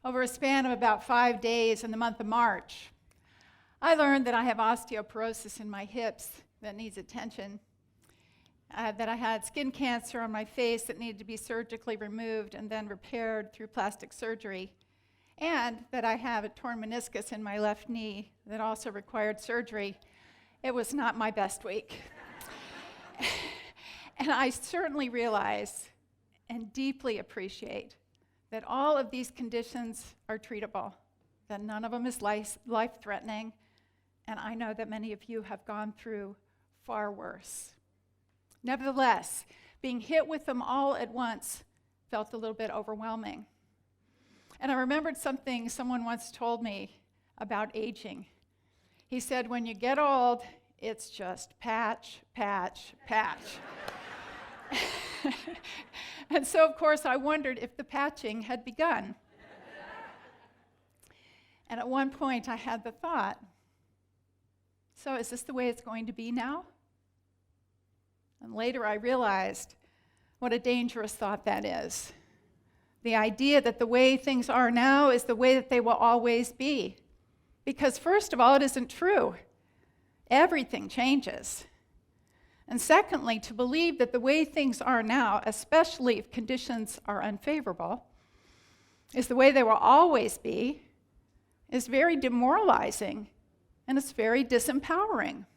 Over a span of about 5 days in the month of March, I learned that I have osteoporosis in my hips that needs attention, that I had skin cancer on my face that needed to be surgically removed and then repaired through plastic surgery, and that I have a torn meniscus in my left knee that also required surgery. It was not my best week. And I certainly realize and deeply appreciate that all of these conditions are treatable, that none of them is life-threatening, and I know that many of you have gone through far worse. Nevertheless, being hit with them all at once felt a little bit overwhelming. And I remembered something someone once told me about aging. He said, when you get old, it's just patch, patch, patch. And so, of course, I wondered if the patching had begun. And at one point, I had the thought, so is this the way it's going to be now? And later I realized what a dangerous thought that is. The idea that the way things are now is the way that they will always be. Because first of all, it isn't true. Everything changes. And secondly, to believe that the way things are now, especially if conditions are unfavorable, is the way they will always be, is very demoralizing, and it's very disempowering.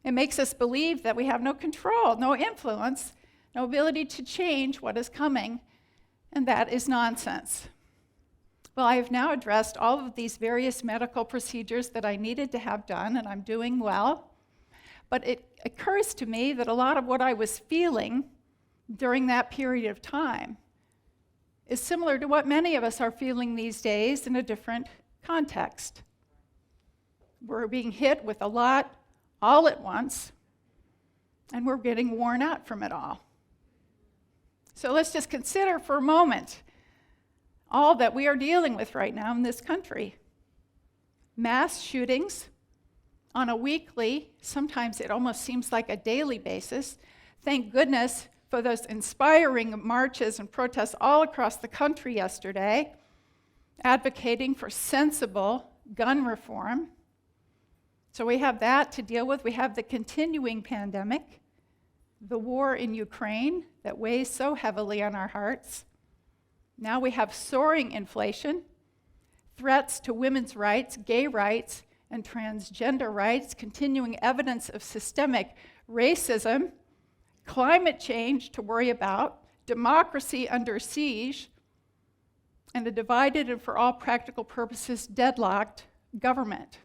It makes us believe that we have no control, no influence, no ability to change what is coming, and that is nonsense. Well, I have now addressed all of these various medical procedures that I needed to have done, and I'm doing well. But it occurs to me that a lot of what I was feeling during that period of time is similar to what many of us are feeling these days in a different context. We're being hit with a lot all at once, and we're getting worn out from it all. So let's just consider for a moment all that we are dealing with right now in this country. Mass shootings on a weekly, sometimes it almost seems like a daily basis. Thank goodness for those inspiring marches and protests all across the country yesterday, advocating for sensible gun reform. So we have that to deal with. We have the continuing pandemic, the war in Ukraine that weighs so heavily on our hearts. Now we have soaring inflation, threats to women's rights, gay rights, and transgender rights, continuing evidence of systemic racism, climate change to worry about, democracy under siege, and a divided and for all practical purposes deadlocked government.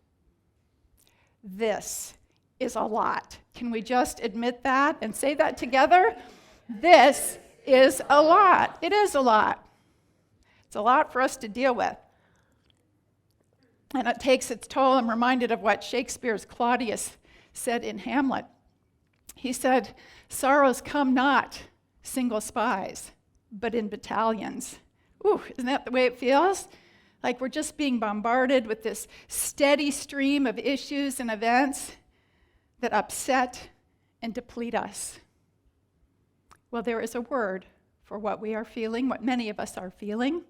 This is a lot. Can we just admit that and say that together? This is a lot. It is a lot. It's a lot for us to deal with. And it takes its toll. I'm reminded of what Shakespeare's Claudius said in Hamlet. He said, sorrows come not single spies, but in battalions. Ooh, isn't that the way it feels? Like we're just being bombarded with this steady stream of issues and events that upset and deplete us. Well, there is a word for what we are feeling, what many of us are feeling,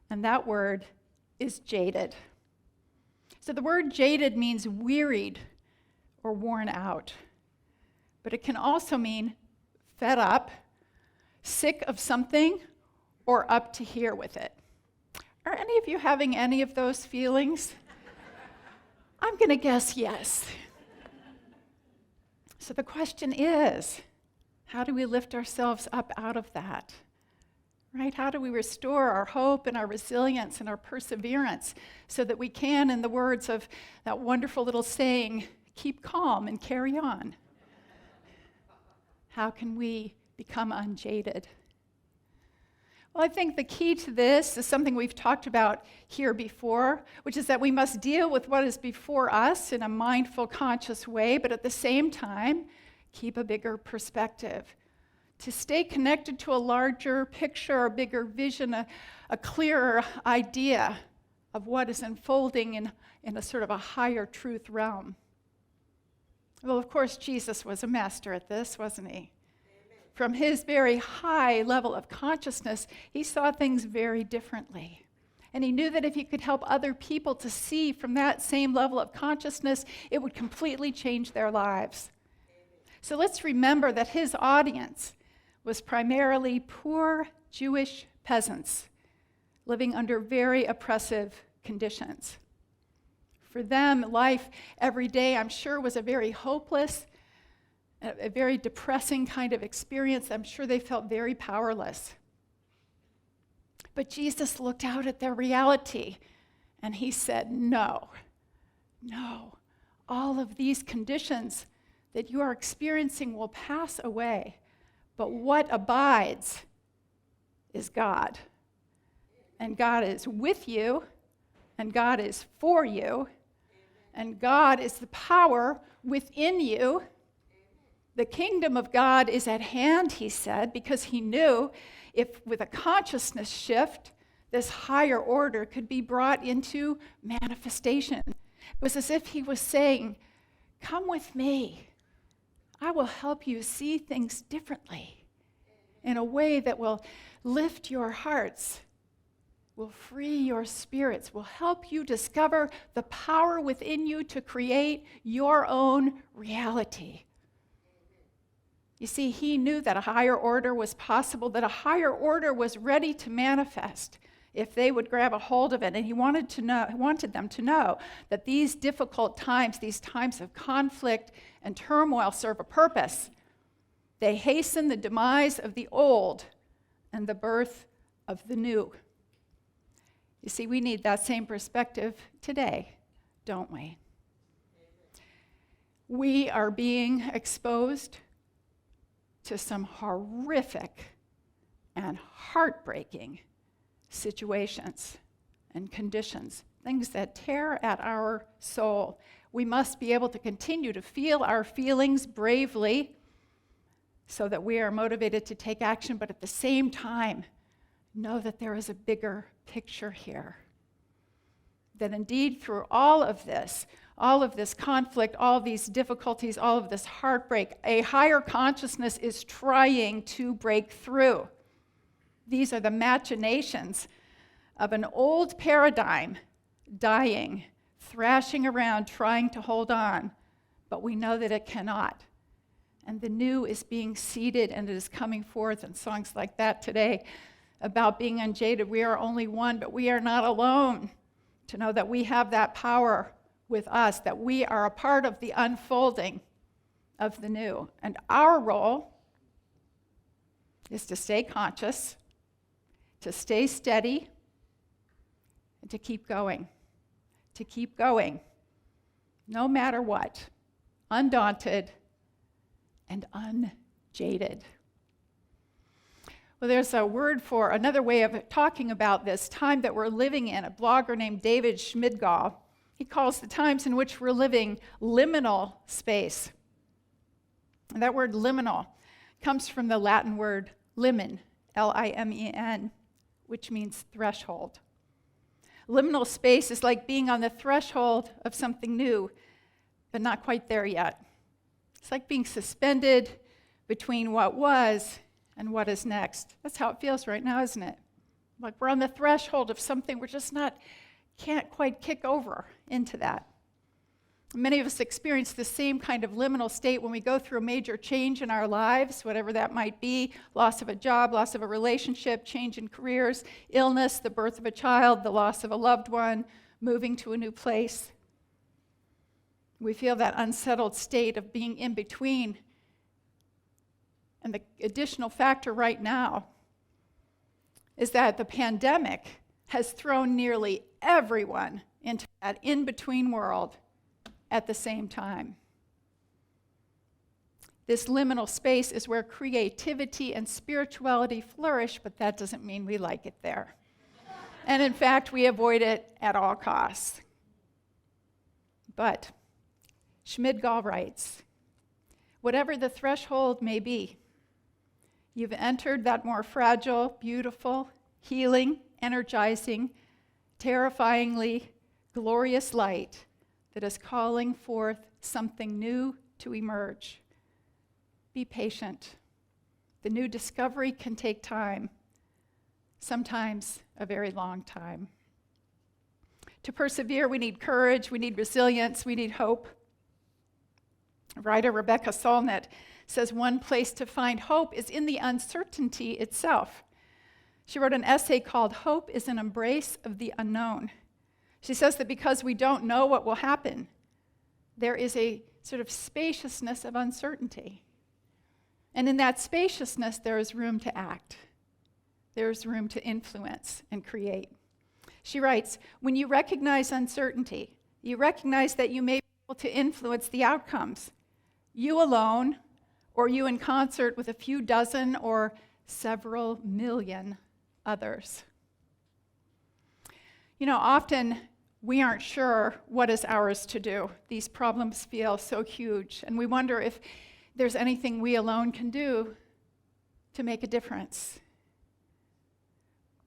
and that word is jaded. So the word jaded means wearied or worn out, but it can also mean fed up, sick of something, or up to here with it. Are any of you having any of those feelings? I'm going to guess yes. So the question is, how do we lift ourselves up out of that? Right? How do we restore our hope and our resilience and our perseverance so that we can, in the words of that wonderful little saying, keep calm and carry on? How can we become unjaded? Well, I think the key to this is something we've talked about here before, which is that we must deal with what is before us in a mindful, conscious way, but at the same time, keep a bigger perspective. To stay connected to a larger picture, a bigger vision, a clearer idea of what is unfolding in a sort of a higher truth realm. Well, of course, Jesus was a master at this, wasn't he? Amen. From his very high level of consciousness, he saw things very differently. And he knew that if he could help other people to see from that same level of consciousness, it would completely change their lives. So let's remember that his audience was primarily poor Jewish peasants living under very oppressive conditions. For them, life every day, I'm sure, was a very hopeless, a very depressing kind of experience. I'm sure they felt very powerless. But Jesus looked out at their reality and he said, no, all of these conditions that you are experiencing will pass away, but what abides is God. And God is with you, and God is for you, and God is the power within you. The kingdom of God is at hand, he said, because he knew if with a consciousness shift, this higher order could be brought into manifestation. It was as if he was saying, come with me. I will help you see things differently in a way that will lift your hearts, will free your spirits, will help you discover the power within you to create your own reality. You see, he knew that a higher order was possible, that a higher order was ready to manifest if they would grab a hold of it. And he wanted them to know that these difficult times, these times of conflict and turmoil, serve a purpose. They hasten the demise of the old and the birth of the new. You see, we need that same perspective today, don't we? We are being exposed to some horrific and heartbreaking situations and conditions, things that tear at our soul. We must be able to continue to feel our feelings bravely so that we are motivated to take action, but at the same time, know that there is a bigger picture here. That indeed, through all of this conflict, all of these difficulties, all of this heartbreak, a higher consciousness is trying to break through. These are the machinations of an old paradigm dying, thrashing around, trying to hold on, but we know that it cannot. And the new is being seeded and it is coming forth in songs like that today about being unjaded. We are only one, but we are not alone. To know that we have that power with us, that we are a part of the unfolding of the new. And our role is to stay conscious, to stay steady, and to keep going. To keep going, no matter what, undaunted and unjaded. Well, there's a word for another way of talking about this time that we're living in. A blogger named David Schmidgall, he calls the times in which we're living liminal space. And that word liminal comes from the Latin word limen, L-I-M-E-N, which means threshold. Liminal space is like being on the threshold of something new, but not quite there yet. It's like being suspended between what was and what is next. That's how it feels right now, isn't it? Like we're on the threshold of something we're just can't quite kick over into that. Many of us experience the same kind of liminal state when we go through a major change in our lives, whatever that might be, loss of a job, loss of a relationship, change in careers, illness, the birth of a child, the loss of a loved one, moving to a new place. We feel that unsettled state of being in between. And the additional factor right now is that the pandemic has thrown nearly everyone into that in-between world at the same time. This liminal space is where creativity and spirituality flourish, but that doesn't mean we like it there. And in fact, we avoid it at all costs. But Schmidgall writes, whatever the threshold may be, you've entered that more fragile, beautiful, healing, energizing, terrifyingly glorious light that is calling forth something new to emerge. Be patient. The new discovery can take time, sometimes a very long time. To persevere, we need courage, we need resilience, we need hope. Writer Rebecca Solnit says one place to find hope is in the uncertainty itself. She wrote an essay called "Hope is an Embrace of the Unknown." She says that because we don't know what will happen, there is a sort of spaciousness of uncertainty. And in that spaciousness, there is room to act. There is room to influence and create. She writes, when you recognize uncertainty, you recognize that you may be able to influence the outcomes. You alone, or you in concert with a few dozen or several million others. You know, often we aren't sure what is ours to do. These problems feel so huge, and we wonder if there's anything we alone can do to make a difference.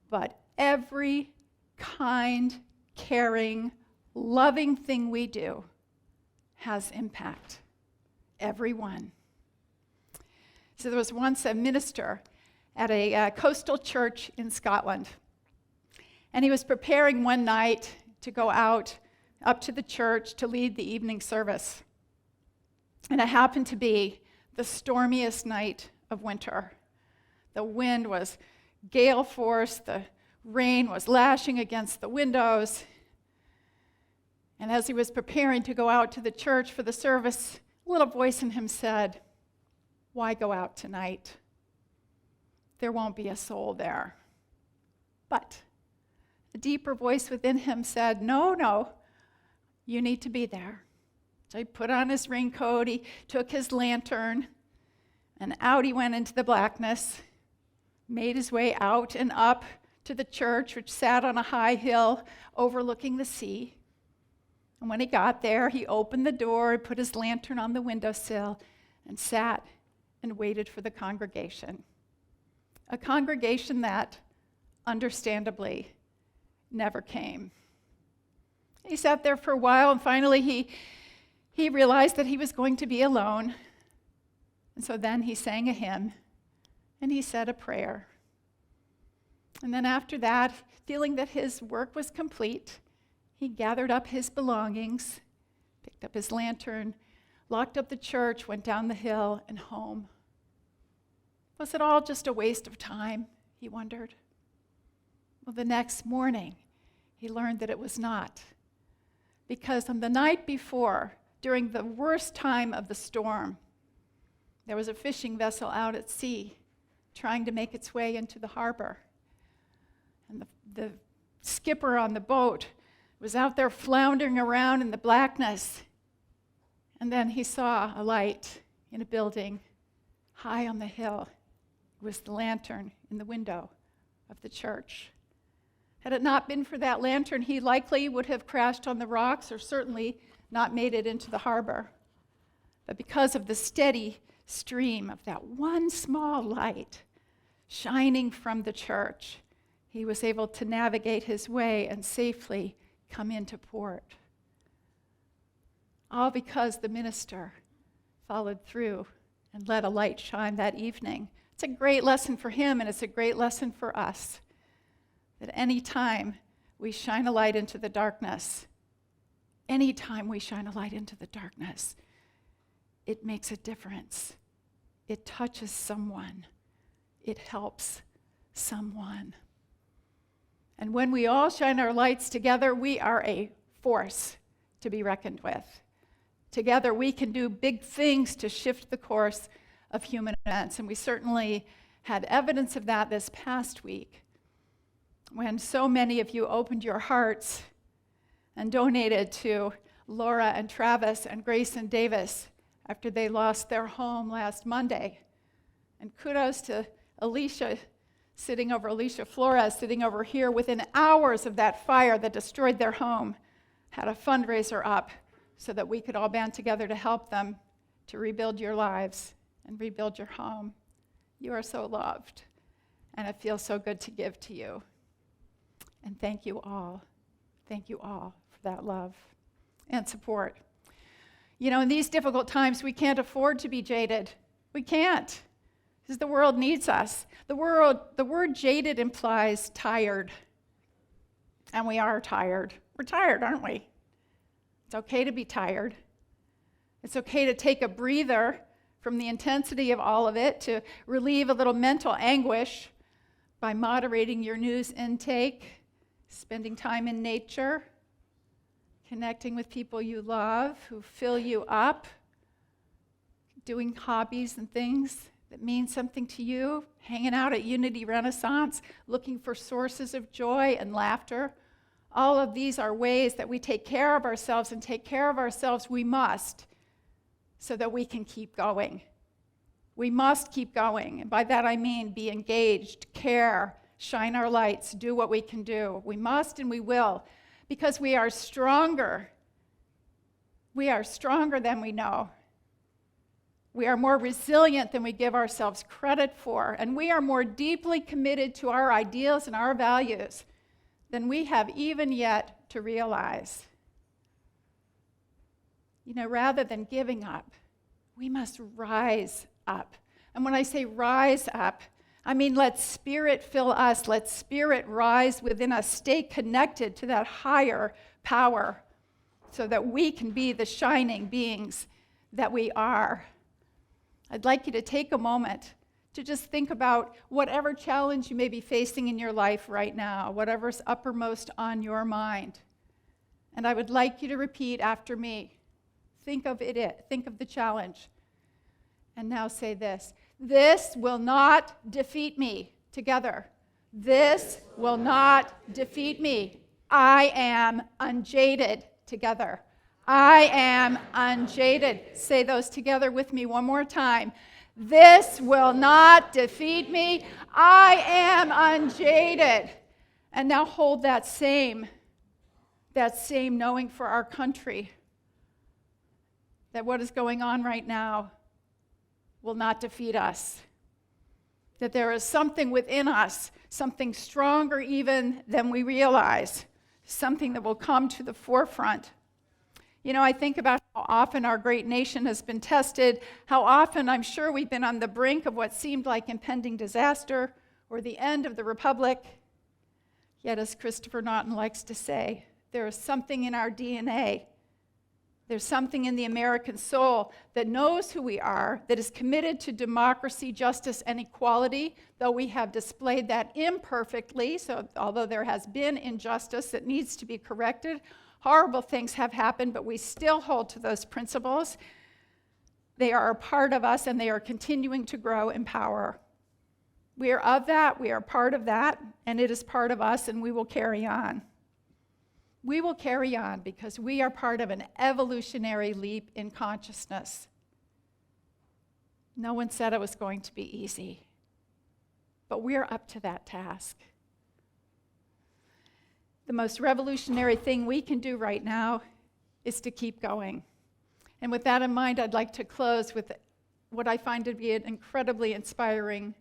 But every kind, caring, loving thing we do has impact. Every one. So there was once a minister at a coastal church in Scotland. And he was preparing one night to go out up to the church to lead the evening service. And it happened to be the stormiest night of winter. The wind was gale force, the rain was lashing against the windows. And as he was preparing to go out to the church for the service, a little voice in him said, "Why go out tonight? There won't be a soul there." But a deeper voice within him said, No, you need to be there. So he put on his raincoat, he took his lantern, and out he went into the blackness, made his way out and up to the church, which sat on a high hill overlooking the sea. And when he got there, he opened the door, put his lantern on the windowsill, and sat and waited for the congregation. A congregation that, understandably, never came. He sat there for a while, and finally he realized that he was going to be alone. And so then he sang a hymn, and he said a prayer. And then after that, feeling that his work was complete, he gathered up his belongings, picked up his lantern, locked up the church, went down the hill and home. Was it all just a waste of time, he wondered? Well, the next morning, he learned that it was not. Because on the night before, during the worst time of the storm, there was a fishing vessel out at sea trying to make its way into the harbor. And the skipper on the boat was out there floundering around in the blackness. And then he saw a light in a building high on the hill. It was the lantern in the window of the church. Had it not been for that lantern, he likely would have crashed on the rocks or certainly not made it into the harbor. But because of the steady stream of that one small light shining from the church, he was able to navigate his way and safely come into port. All because the minister followed through and let a light shine that evening. It's a great lesson for him, and it's a great lesson for us. That any time we shine a light into the darkness, it makes a difference. It touches someone. It helps someone. And when we all shine our lights together, we are a force to be reckoned with. Together, we can do big things to shift the course of human events, and we certainly had evidence of that this past week when so many of you opened your hearts and donated to Laura and Travis and Grace and Davis after they lost their home last Monday. And kudos to Alicia Flores sitting over here within hours of that fire that destroyed their home, had a fundraiser up so that we could all band together to help them to rebuild your lives and rebuild your home. You are so loved, and it feels so good to give to you. And thank you all for that love and support. You know, in these difficult times, we can't afford to be jaded. We can't, because the world needs us. The word jaded implies tired, and we are tired. We're tired, aren't we? It's okay to be tired. It's okay to take a breather from the intensity of all of it, to relieve a little mental anguish by moderating your news intake, spending time in nature, connecting with people you love who fill you up, doing hobbies and things that mean something to you, hanging out at Unity Renaissance, looking for sources of joy and laughter. All of these are ways that we take care of ourselves, and take care of ourselves we must, so that we can keep going. We must keep going. And by that I mean be engaged, care, shine our lights, do what we can do. We must and we will, because we are stronger. We are stronger than we know. We are more resilient than we give ourselves credit for. And we are more deeply committed to our ideals and our values than we have even yet to realize. Rather than giving up, we must rise up. And when I say rise up, I mean let spirit fill us, let spirit rise within us, stay connected to that higher power so that we can be the shining beings that we are. I'd like you to take a moment to just think about whatever challenge you may be facing in your life right now, whatever's uppermost on your mind. And I would like you to repeat after me. Think of it. Think of the challenge. And now say this. This will not defeat me. Together. This will not defeat me. I am unjaded. Together. I am unjaded. Say those together with me one more time. This will not defeat me. I am unjaded. And now hold that same knowing for our country. That what is going on right now will not defeat us. That there is something within us, something stronger even than we realize, something that will come to the forefront. I think about how often our great nation has been tested, how often I'm sure we've been on the brink of what seemed like impending disaster or the end of the republic. Yet, as Christopher Naughton likes to say, there is something in our DNA. There's something in the American soul that knows who we are, that is committed to democracy, justice, and equality, though we have displayed that imperfectly. So although there has been injustice that needs to be corrected, horrible things have happened, but we still hold to those principles. They are a part of us, and they are continuing to grow in power. We are of that, we are part of that, and it is part of us, and we will carry on. We will carry on because we are part of an evolutionary leap in consciousness. No one said it was going to be easy, but we're up to that task. The most revolutionary thing we can do right now is to keep going. And with that in mind, I'd like to close with what I find to be an incredibly inspiring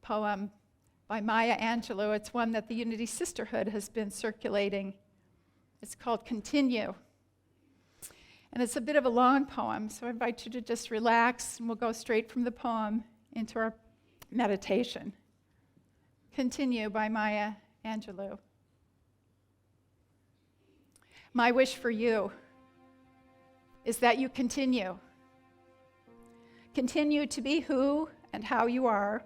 poem by Maya Angelou. It's one that the Unity Sisterhood has been circulating. It's called Continue. And it's a bit of a long poem, so I invite you to just relax, and we'll go straight from the poem into our meditation. Continue by Maya Angelou. My wish for you is that you continue. Continue to be who and how you are,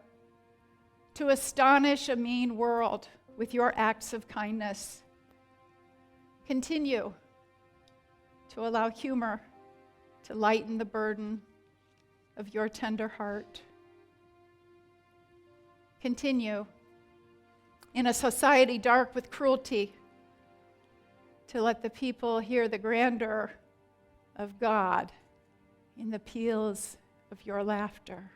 to astonish a mean world with your acts of kindness. Continue to allow humor to lighten the burden of your tender heart. Continue in a society dark with cruelty to let the people hear the grandeur of God in the peals of your laughter.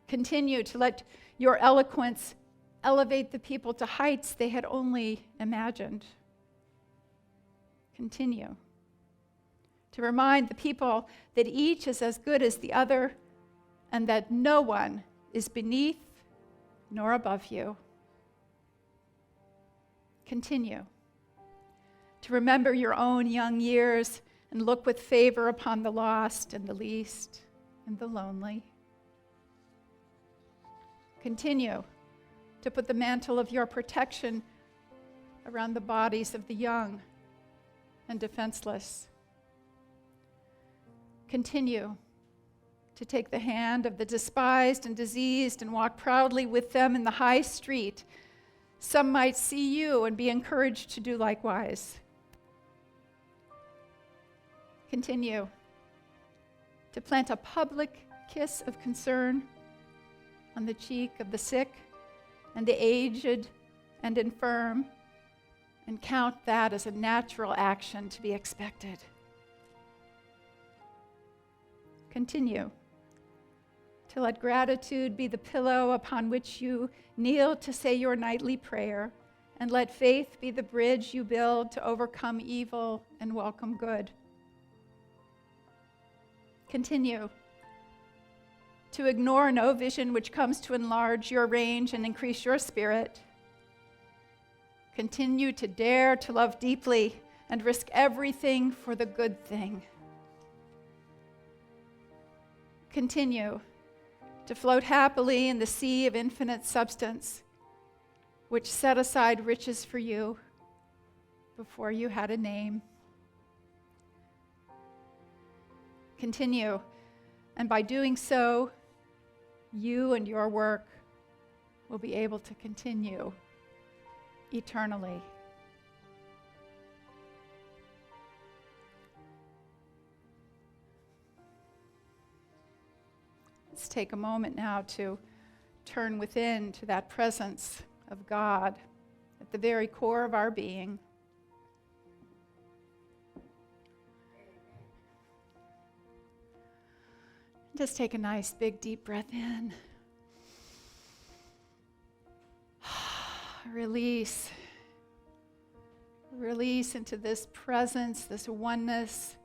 Continue to let your eloquence elevate the people to heights they had only imagined. Continue to remind the people that each is as good as the other and that no one is beneath nor above you. Continue to remember your own young years and look with favor upon the lost and the least and the lonely. Continue to put the mantle of your protection around the bodies of the young and defenseless. Continue to take the hand of the despised and diseased and walk proudly with them in the high street. Some might see you and be encouraged to do likewise. Continue to plant a public kiss of concern on the cheek of the sick and the aged and infirm, and count that as a natural action to be expected. Continue to let gratitude be the pillow upon which you kneel to say your nightly prayer, and let faith be the bridge you build to overcome evil and welcome good. Continue to ignore no vision which comes to enlarge your range and increase your spirit. Continue to dare to love deeply and risk everything for the good thing. Continue to float happily in the sea of infinite substance, which set aside riches for you before you had a name. Continue, and by doing so, you and your work will be able to continue eternally. Let's take a moment now to turn within to that presence of God at the very core of our being. Just take a nice big deep breath in. Release. Release into this presence, this oneness,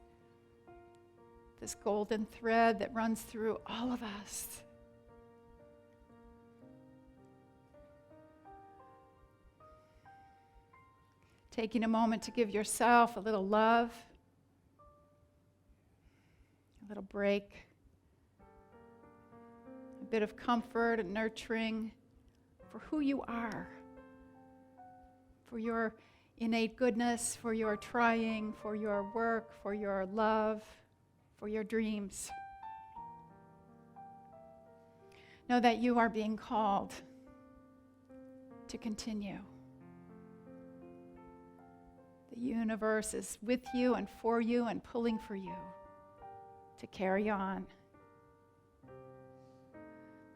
this golden thread that runs through all of us. Taking a moment to give yourself a little love, a little break, a bit of comfort and nurturing for who you are, for your innate goodness, for your trying, for your work, for your love, for your dreams. Know that you are being called to continue. The universe is with you and for you and pulling for you to carry on.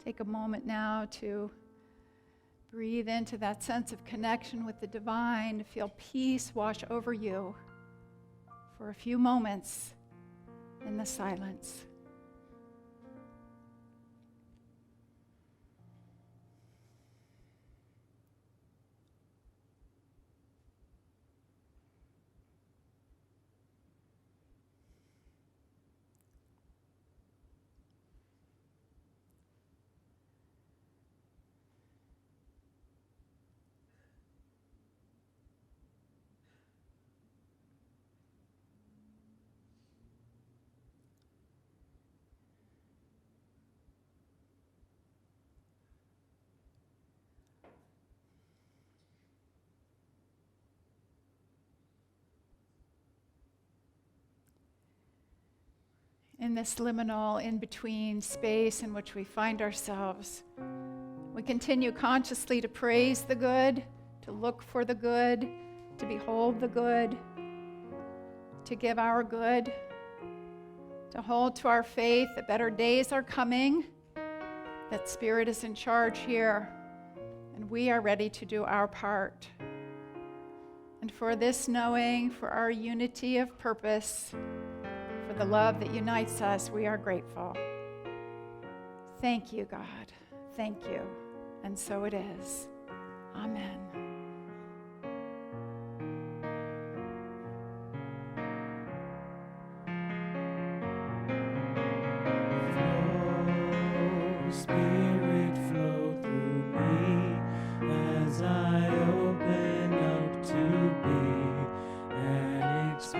Take a moment now to breathe into that sense of connection with the divine, to feel peace wash over you for a few moments in the silence. In this liminal, in-between space in which we find ourselves, we continue consciously to praise the good, to look for the good, to behold the good, to give our good, to hold to our faith that better days are coming, that Spirit is in charge here, and we are ready to do our part. And for this knowing, for our unity of purpose, for the love that unites us, we are grateful. Thank you, God. Thank you. And so it is. Amen.